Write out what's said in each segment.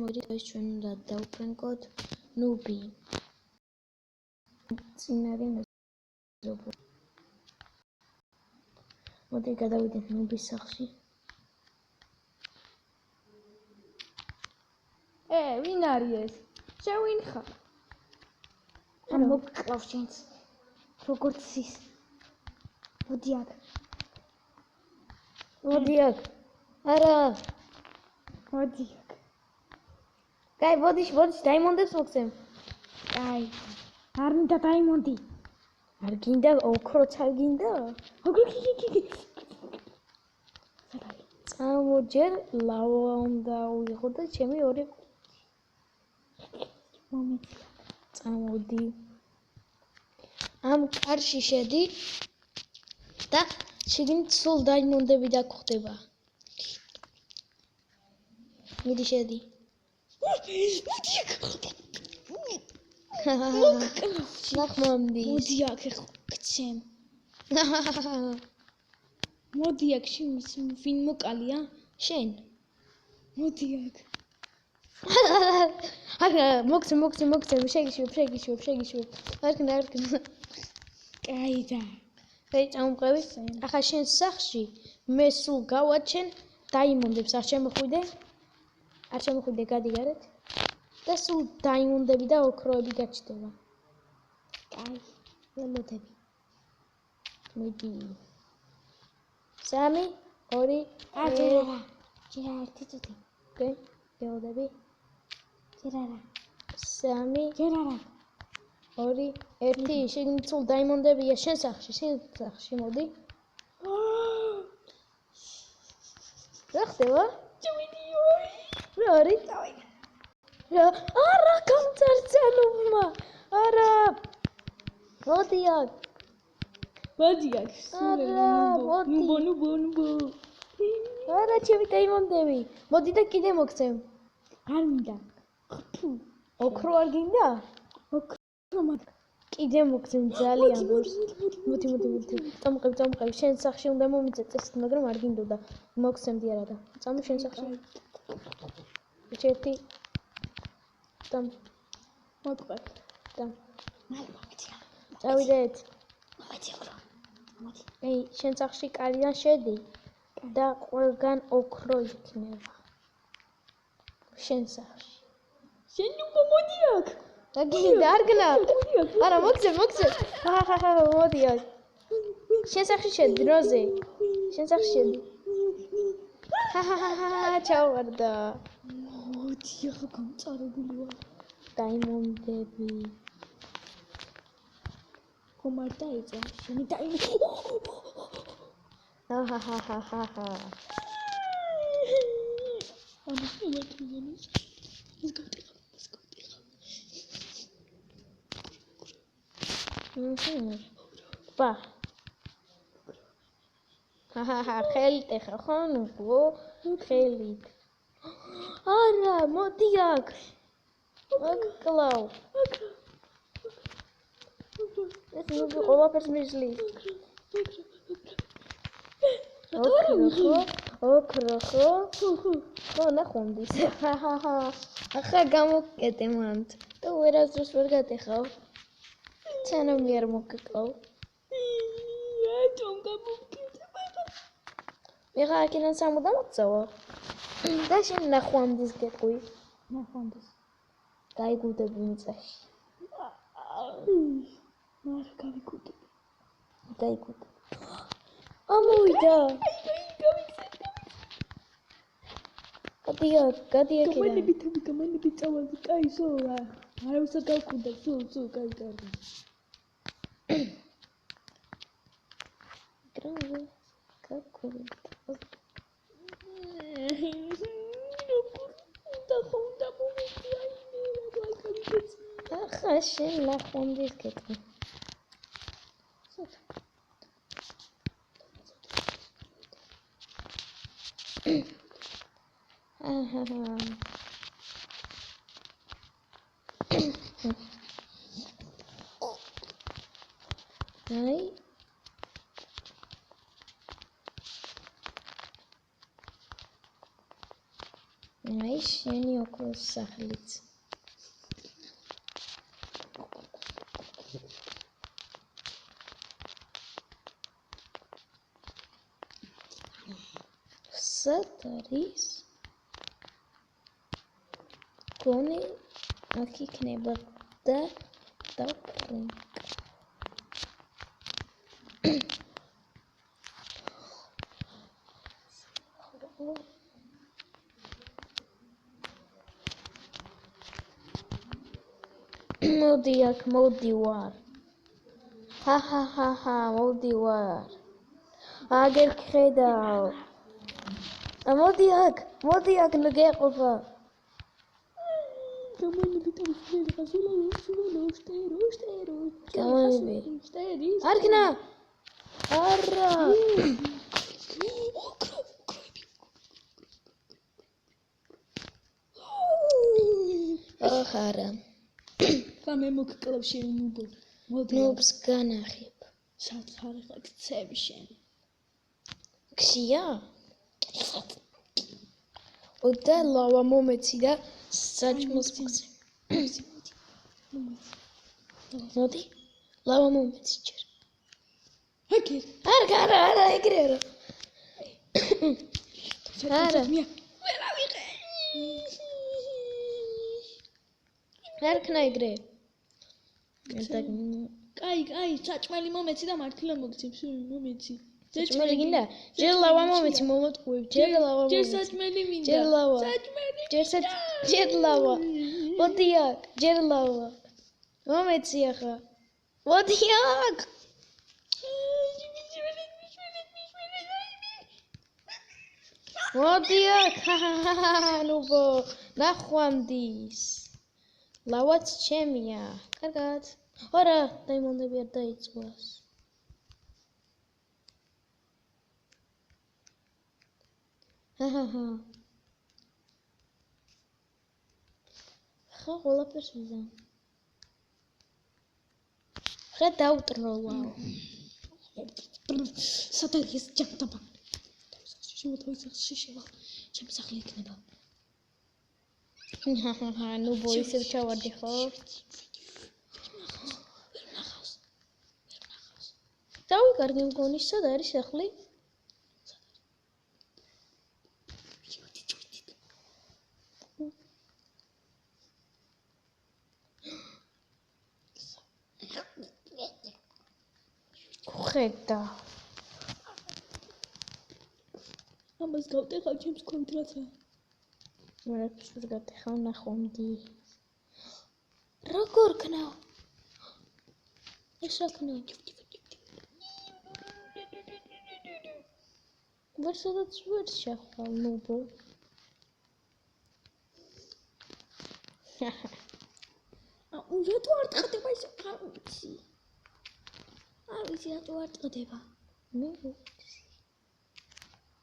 მოდით ეს ჩვენ უნდა დავფრენკოთ ნუბი. წინარე მეზობლი. მოდი გადავიდეთ ნუბის სახლში. ვინ არის ეს? შენ ვინ ხარ? ან მოგკლავ შენს. როგორც ის. მოდი აქ. არა. მოდი აქ. კაი, მოდი, დაიმონდებს მოგცემ. კაი. არ მინდა დაიმონდი. არ გინდა ოქროც არ გინდა? ოქრო. წამოჯერ ლავა უნდა ვიღო და ჩემი ორი მომეცია. წამოდი. ამ კარში შედი და შიგნით სულ დაიმონდები და გვხდება. მიდი შედი. ნახმამდი. მოდი აქ გცემ. მოდი აქ ვინ მოკალია? შენ. მოდი აქ. არა, მოგცემ, შეგიშვებ. არ ქნა. კაი და. აი, წამოყევი. ახლა შენ სახლში მე სულ გავაჩენ დაიმონდებს, არ შემოხვიდე, გადი გარეთ. და სულ დაიმონდები და ოქროები გაჩნდება. კაი, ველოდები. მიდი. 3 2 არა. ჯერა ერთი წუთი. კი, ველოდები. ჯერარა. 3 ჯერარა. 2 1 შეგნით სულ დაიმონდებია შენ სახლში, მოდი. რა ხდება? ჯუიდიოი. რა არის? არა, გამწარცანუმა. არა. მოდი აქ. ნუბო. არა, ჩემი დაიმონდები. მოდი და კიდე მოგცემ. არ მინდა. ოქრო არ გინდა? ოქრო მაგ. კიდე მოგცემ ძალიან. მოდი. წამოყევი. შენ სახლში უნდა მომიწეწეს, მაგრამ არ გინდოდა. მოგცემდი არა და. წამო შენ სახლში. ერთი. დამ. მოგყვე. დამ. მალე მომეცია. წავიდეთ. მომეცია ოქრო. მოდი. ეი, შენ სახლში კარიდან შედი და ყველგან ოქრო იქნება. შენ სახლში. შენ ნუბო მოდი აქ. გინდა არ გნა. არა, მოგცემ. მოდი აქ. შენ სახლში შედი როზე. შენ სახლში შედი. ჩავარდა. მოდი ახლა გამწარებული ვარ. დაიმონდები. ხომარ დაიწა. შენი დაიმონდი. ამას მომართულიანოს. ეს გავტეხა. ბა. ხელით ეხა ხო ნუ ხელით. არა, მოდი აქ. მოგკლავ. ეს ნუ ყველაფერს მისლის. ოქრო ხო? ხო, ნახონდის. ახლა გამოკეტე მანდ. და ვერასდროს ვერ გატეხავ. სანამ არ მოგკლავ. რატომ გამოვკეთე? მიღა აქედან სამუდამ მოწავა. და შენ ნახვამდის გეტყვი. ნახონდის. გაიგუდები მიწაში. არ გავიგუდები. გაიგუდები. ამოვიდა. გადი აქედან. გამანები წავალდი. კაი, სულ რა. არავისა გავკუნდა. სულ კაი კარგი. გროვე. გაკურეთ. უნდა მომეწია იმე რა გავიქეცი. ახლა შენ ნახვამდის გეტყვი. აი აი შენი ოქროს სახლიც. სად არის? გონი აქ იქნება და დავყრინკ. მოდი აქ მოდივარ. ჰა, მოდივარ. აგერ ხედავ. მოდი აქ, ნუ გეყოფა. გამონები თავისუფლად ხასულა უშტერო. გამონები. შტერის. არქნა. არა. ახარა. გამე მოგკლავ შენ ნუბო. მოდი. ნობს განახებ. სად ხარ ხა ქცევი შენ. ქსია? ოდა ლავა მომეცი და საჭმელს მოგცე. მოდი. ლავა მომეცი ჯერ. აგერ. არა, ეგრე არა. არა. ვერა ვიღე. არქნა ეგრე. კაი, საჭმელი მომეცი და მართლა მოგცემ, მომეცი. საჭმელი გინდა? ჯერ ლავა მომეცი, მომოტყუებ, ჯერ ლავა მომეცი. ჯერ საჭმელი მინდა. ჯერ ლავა. საჭმელი. ჯერ ლავა. მოდი აქ, ჯერ ლავა. მომეცი ახლა. მოდი აქ. მოდი აქ. ნუბო, ნახვამდის. ლავაც ჩემია. კარგად. არა, დაიმონდები არ დაიწვას. ხა ყველაფერს ვიზამ. ხა დაუტროლავ. სადაგეს ჯანტაბა. შეშევა. ჩემი სახლი იქნება. ნუ ბოისებ ჩავარდი ხო? დავიკარგი მგონი, სად არის სახლი? ხედა. ამას გავტეხავ ჩემს კონტრაცა. მერეც გავტეხავ ნახვამდი. როგორ ქნა? ეს აქნა. ვერსადაც ვერ შეხვალ ნუბო. რატო არ ტყდება ეს ხარიცი? არ ვიცი რატო არ ტყდება. მე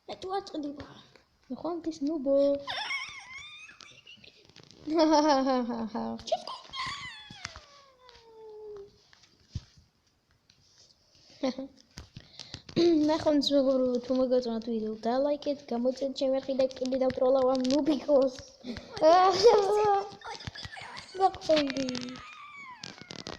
რატო არ ტყდება? ნახვამდის ნუბო. ნახვამდის მეგობრებო, თუ მოგეწონათ ვიდეო, დალაიქეთ, გამოიწვიეთ ჩემი არხი და კიდე დავტროლავ ამ ნუბიკოს. ნახვამდის.